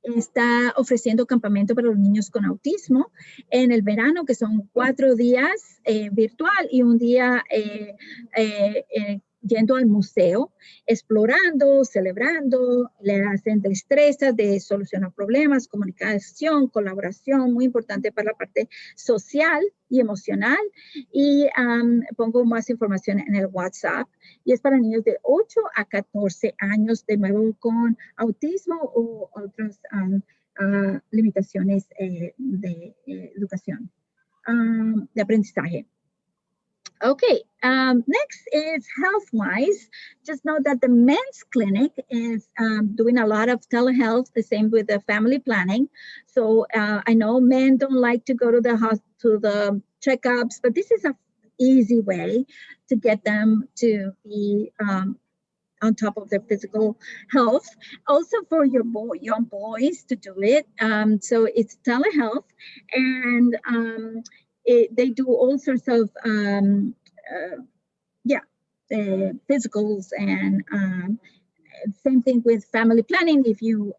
está ofreciendo campamento para los niños con autismo en el verano, que son 4 días virtual y un día yendo al museo, explorando, celebrando, le hacen destrezas de solucionar problemas, comunicación, colaboración, muy importante para la parte social y emocional. Y pongo más información en el WhatsApp, y es para niños de 8 a 14 años, de nuevo con autismo o otras limitaciones de educación, de aprendizaje. Okay, next is health-wise. Just know that the men's clinic is doing a lot of telehealth, the same with the family planning. So I know men don't like to go to the checkups, but this is an easy way to get them to be on top of their physical health. Also for your young boys to do it. So it's telehealth, and they do all sorts of physicals, and same thing with family planning. If you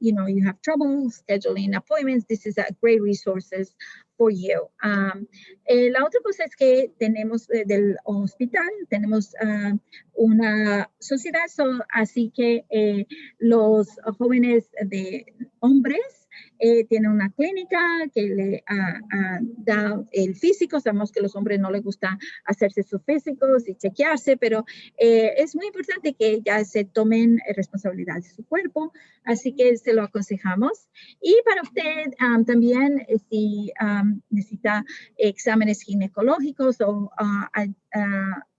you have trouble scheduling appointments, this is a great resources for you. La otra cosa es que tenemos del hospital, tenemos una sociedad, así que los jóvenes de hombres tiene una clínica que le da el físico. Sabemos que a los hombres no les gusta hacerse sus físicos y chequearse, pero es muy importante que ya se tomen responsabilidad de su cuerpo, así que se lo aconsejamos. Y para usted también, si necesita exámenes ginecológicos o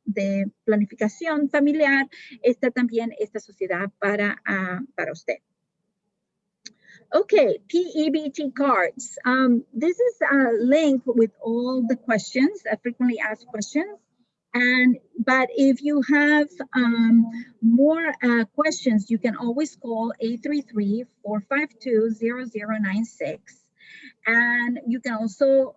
de planificación familiar, está también esta sociedad para usted. Okay, PEBT cards. This is a link with all the questions, frequently asked questions. But if you have more questions, you can always call 833-452-0096. And you can also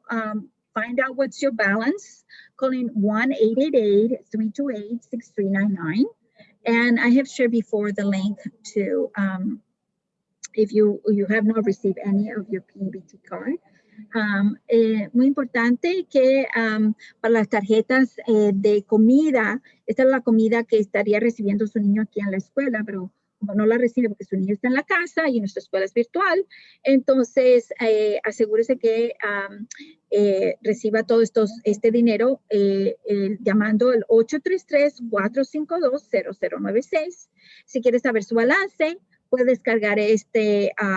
find out what's your balance, calling 1-888-328-6399. And I have shared before the link to if you have not received any of your PEBT card. Muy importante que para las tarjetas de comida, esta es la comida que estaría recibiendo su niño aquí en la escuela, pero como no la recibe porque su niño está en la casa y nuestra escuela es virtual, entonces asegúrese que reciba todo este dinero llamando al 833-452-0096. Si quiere saber su balance, puede descargar esta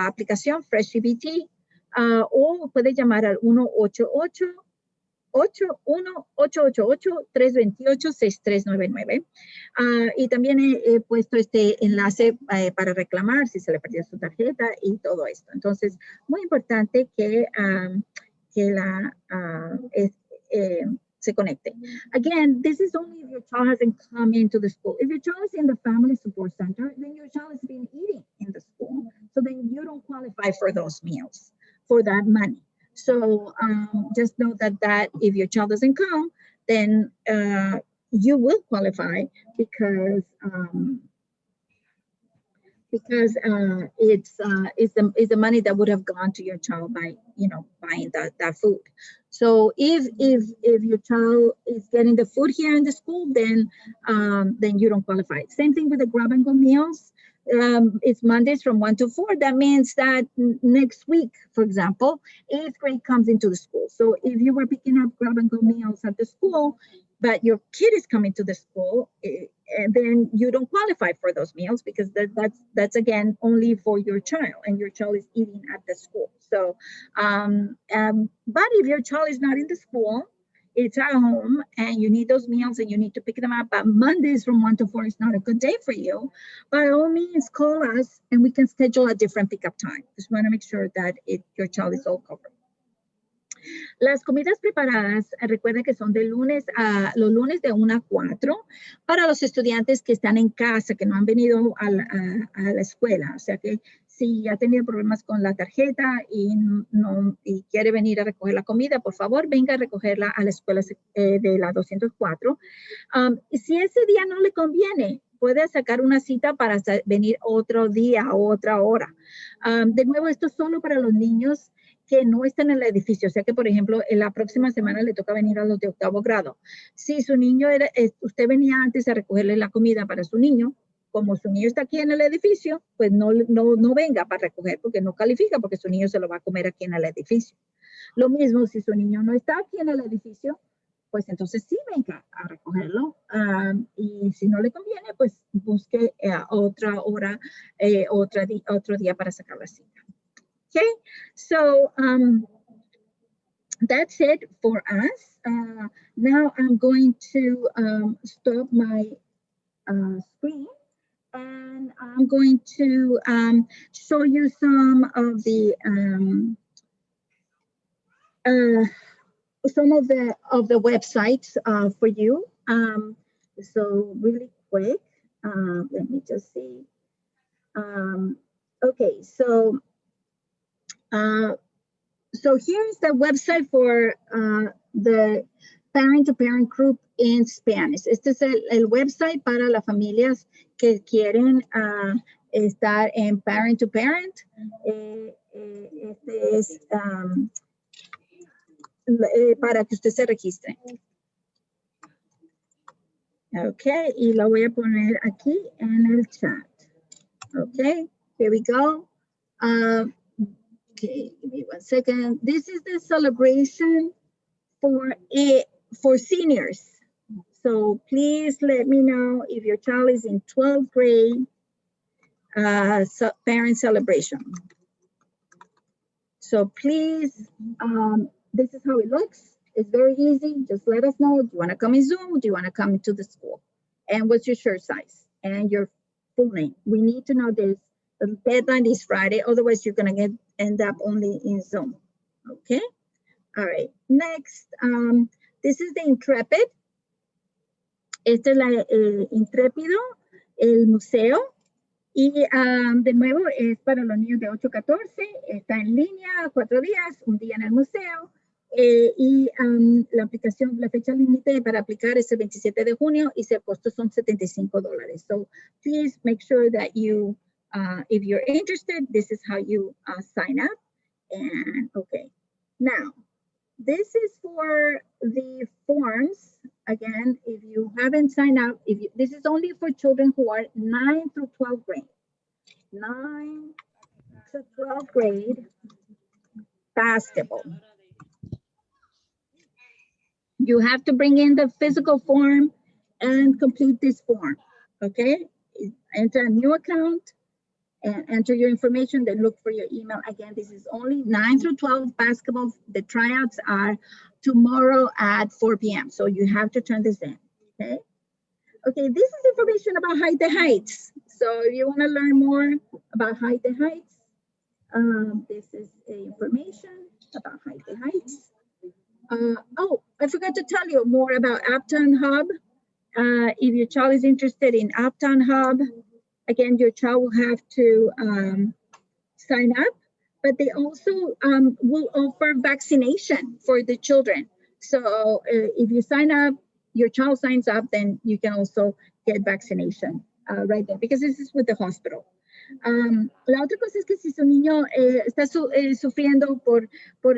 aplicación Fresh CBT o puede llamar al 1-888-328-6399. Y también he puesto este enlace para reclamar si se le perdió su tarjeta y todo esto. Entonces, muy importante que se conecte. Again, this is only if your child hasn't come into the school. If your child is in the family support center, then your child has been eating in the school. So then you don't qualify for those meals, for that money. So just know that if your child doesn't come, then you will qualify because it's the money that would have gone to your child by buying that food. So if your child is getting the food here in the school, then you don't qualify. Same thing with the grab and go meals. It's Mondays from 1 to 4. That means that next week, for example, 8th grade comes into the school. So if you were picking up grab and go meals at the school, but your kid is coming to the school, then you don't qualify for those meals because that's again only for your child, and your child is eating at the school. So, but if your child is not in the school, it's at home, and you need those meals, and you need to pick them up. But Mondays from 1 to 4 is not a good day for you. By all means, call us, and we can schedule a different pickup time. Just want to make sure that your child is all covered. Las comidas preparadas, recuerden que son los lunes de 1 a 4 para los estudiantes que están en casa, que no han venido a la escuela. O sea que si ha tenido problemas con la tarjeta y quiere venir a recoger la comida, por favor, venga a recogerla a la escuela de la 204. Si ese día no le conviene, puede sacar una cita para venir otro día o otra hora. De nuevo, esto es solo para los niños que no están en el edificio. O sea que, por ejemplo, en la próxima semana le toca venir a los de 8º grado. Si su niño usted venía antes a recogerle la comida para su niño, como su niño está aquí en el edificio, pues no venga para recoger porque no califica, porque su niño se lo va a comer aquí en el edificio. Lo mismo si su niño no está aquí en el edificio, pues entonces sí venga a recogerlo. Y si no le conviene, pues busque otra hora, otro día para sacar la cita. Okay, so that's it for us. Now I'm going to stop my screen, and I'm going to show you some of the websites for you. So really quick, let me just see. Okay, so here's the website for the parent-to-parent group in Spanish. Este es el website para las familias que quieren estar en parent-to-parent. Este es para que usted se registre. Ok, y lo voy a poner aquí en el chat. Ok, here we go. Okay, give me 1 second. This is the celebration for seniors. So please let me know if your child is in 12th grade parent celebration. So please, this is how it looks. It's very easy. Just let us know. Do you want to come in Zoom? Do you want to come into the school? And what's your shirt size and your full name? We need to know this. The deadline is Friday. Otherwise, you're going to end up only in Zoom. Okay. All right. Next, this is the Intrepid. Este es el Intrépido, el museo. Y de nuevo es para los niños de 8 a 14. Está en línea 4 días, un día en el museo. Y la aplicación, la fecha límite para aplicar es el 27 de junio y el costo son $75. So please make sure that you, if you're interested, this is how you sign up. And okay, Now, this is for the forms. Again, if you haven't signed up, this is only for children who are 9 through 12th grade. 9 to 12th grade basketball. You have to bring in the physical form and complete this form, okay? Enter a new account and enter your information, then look for your email. Again, this is only 9 through 12 basketball. The tryouts are tomorrow at 4 p.m. So you have to turn this in, okay? Okay, this is information about Hide the Heights. So if you want to learn more about Hide the Heights, this is information about Hide the Heights. Oh, I forgot to tell you more about Uptown Hub. If your child is interested in Uptown Hub, again, your child will have to sign up, but they also will offer vaccination for the children. So if you sign up, your child signs up, then you can also get vaccination right there, because this is with the hospital. La otra cosa es que si su niño está sufriendo por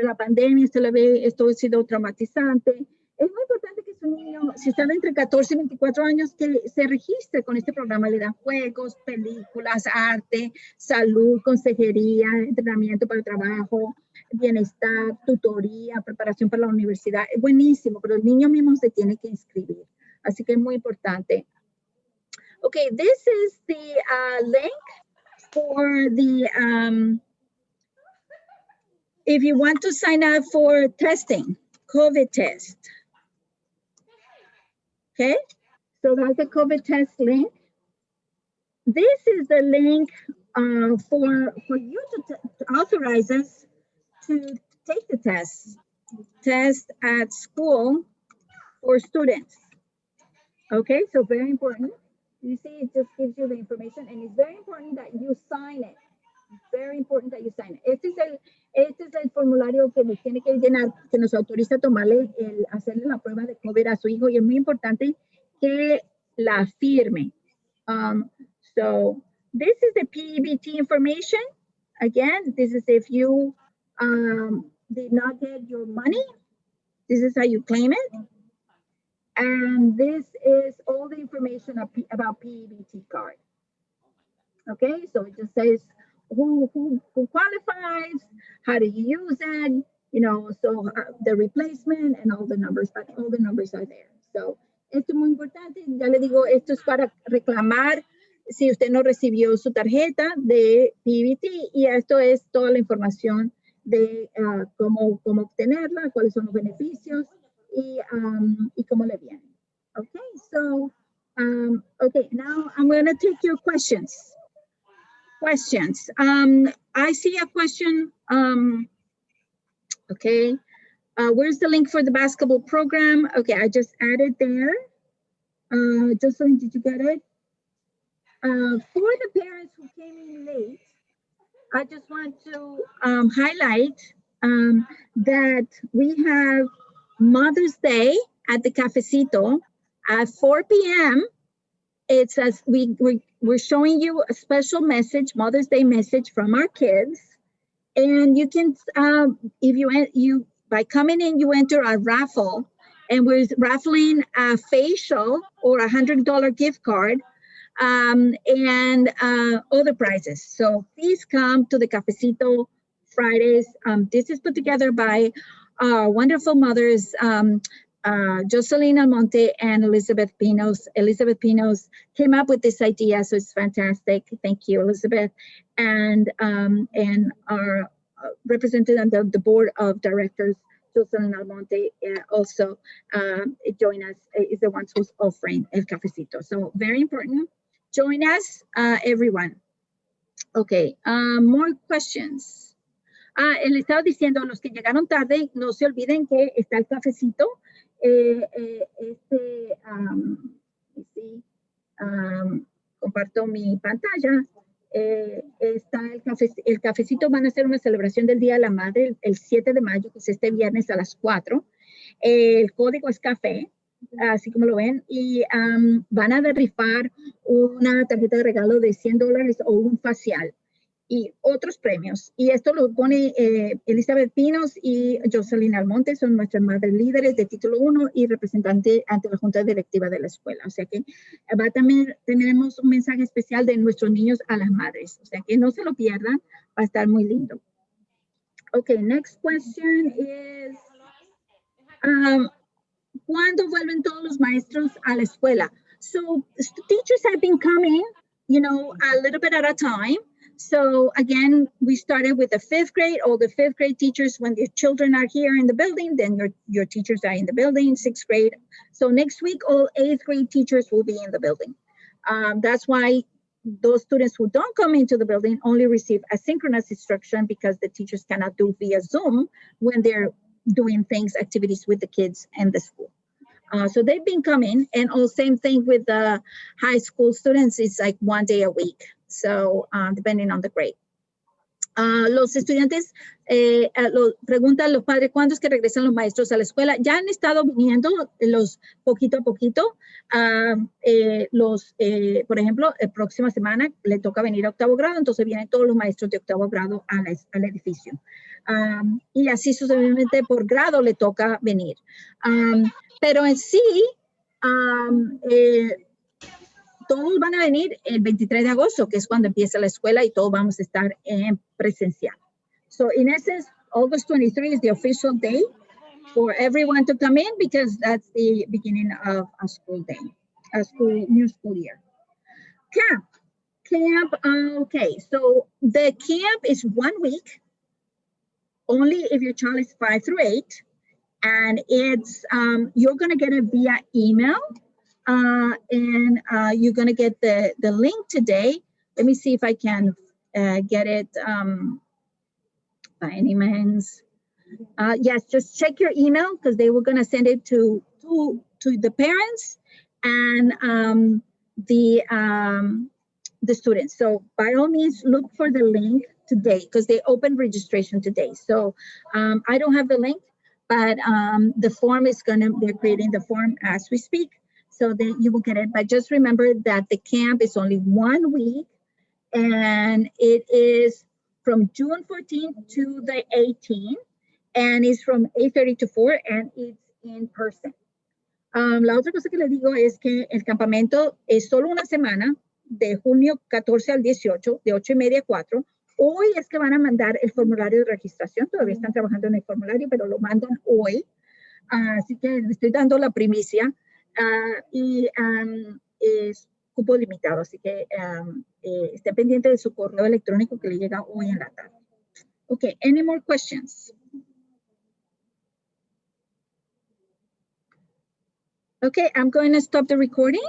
la pandemia, esto ha sido traumatizante, es muy importante que su niño, si está entre 14 y 24 años, que se registre con este programa. Le dan juegos, películas, arte, salud, consejería, entrenamiento para el trabajo, bienestar, tutoría, preparación para la universidad. Es buenísimo, pero el niño mismo se tiene que inscribir. Así que es muy importante. Okay, this is the link for the, if you want to sign up for testing, COVID test. Okay, so that's the COVID test link. This is the link for you to authorize us to take the test at school for students. Okay, so very important. You see, it just gives you the information, and it's very important that you sign it. Very important that you sign it. Este es el formulario que nos tiene que llenar, que nos autoriza tomarle, hacerle la prueba de COVID a su hijo, y es muy importante que la firme. So this is the PEBT information. Again, this is if you did not get your money, this is how you claim it. And this is all the information about PEBT card. Okay, so it just says who qualifies, how do you use it, you know, so the replacement and all the numbers, but all the numbers are there. So esto es muy importante. Ya le digo, esto es para reclamar si usted no recibió su tarjeta de PEBT, y esto es toda la información de cómo obtenerla, cuáles son los beneficios y cómo le viene. Okay, so okay, now I'm going to take your questions. I see a question. Okay, where's the link for the basketball program? Okay, I just added there. Jocelyn, did you get it? For the parents who came in late, I just want to highlight that we have Mother's Day at the Cafecito at 4 p.m. It's as we're showing you a special message, Mother's Day message from our kids, and you can if you by coming in, you enter a raffle, and we're raffling a facial or $100 gift card, and other prizes. So please come to the Cafecito Fridays. This is put together by our wonderful mothers, Jocelyn Almonte and Elizabeth Pinos. Elizabeth Pinos came up with this idea, so it's fantastic. Thank you, Elizabeth. And our representative on the board of directors, Jocelyn Almonte, also join us, is the ones who's offering El Cafecito. So very important. Join us, everyone. Okay, more questions. Le estaba diciendo a los que llegaron tarde, no se olviden que está el cafecito. Comparto mi pantalla. Está el cafecito. Van a hacer una celebración del Día de la Madre el 7 de mayo, que es este viernes a las 4. El código es café, así como lo ven, y van a rifar una tarjeta de regalo de $100 o un facial. y otros premios. Y esto lo pone Elizabeth Pinos y Jocelyn Almonte, son nuestras madres líderes de título 1 y representante ante la Junta Directiva de la escuela. O sea que tenemos un mensaje especial de nuestros niños a las madres. O sea que no se lo pierdan, va a estar muy lindo. Okay, next question is, ¿cuándo vuelven todos los maestros a la escuela? So teachers have been coming, you know, a little bit at a time. So again, we started with the 5th grade, all the 5th grade teachers, when their children are here in the building, then your teachers are in the building, 6th grade. So next week, all 8th grade teachers will be in the building. That's why those students who don't come into the building only receive asynchronous instruction, because the teachers cannot do via Zoom when they're doing activities with the kids and the school. So they've been coming, and all same thing with the high school students. It's like 1 day a week. So depending on the grade. Los estudiantes preguntan los padres cuándo es que regresan los maestros a la escuela. Ya han estado viniendo los poquito a poquito. Por ejemplo, la próxima semana le toca venir a 8º grado, entonces vienen todos los maestros de 8º grado al edificio. Y así sucesivamente por grado le toca venir. Pero en sí, todos van a venir el 23 de agosto, que es cuando empieza la escuela y todos vamos a estar en presencial. So in essence, August 23 is the official day for everyone to come in, because that's the beginning of a school day, new school year. Camp, okay, so the camp is 1 week, only if your child is 5 through 8, and it's, you're gonna get it via email. And you're going to get the link today. Let me see if I can get it by any means. Yes, just check your email, because they were going to send it to the parents and the students. So by all means, look for the link today, because they opened registration today. So I don't have the link, but the form is they're creating the form as we speak. So then you will get it. But just remember that the camp is only 1 week, and it is from June 14th to the 18th, and it's from 8:30 to 4, and it's in person. La otra cosa que les digo es que el campamento es solo una semana, de junio 14 al 18, de 8:30 a 4. Hoy es que van a mandar el formulario de registración. Todavía están trabajando en el formulario, pero lo mandan hoy. Así que les estoy dando la primicia. Y es cupo limitado, así que esté pendiente de su correo electrónico que le llega hoy en la tarde. Okay, any more questions? Okay, I'm going to stop the recording.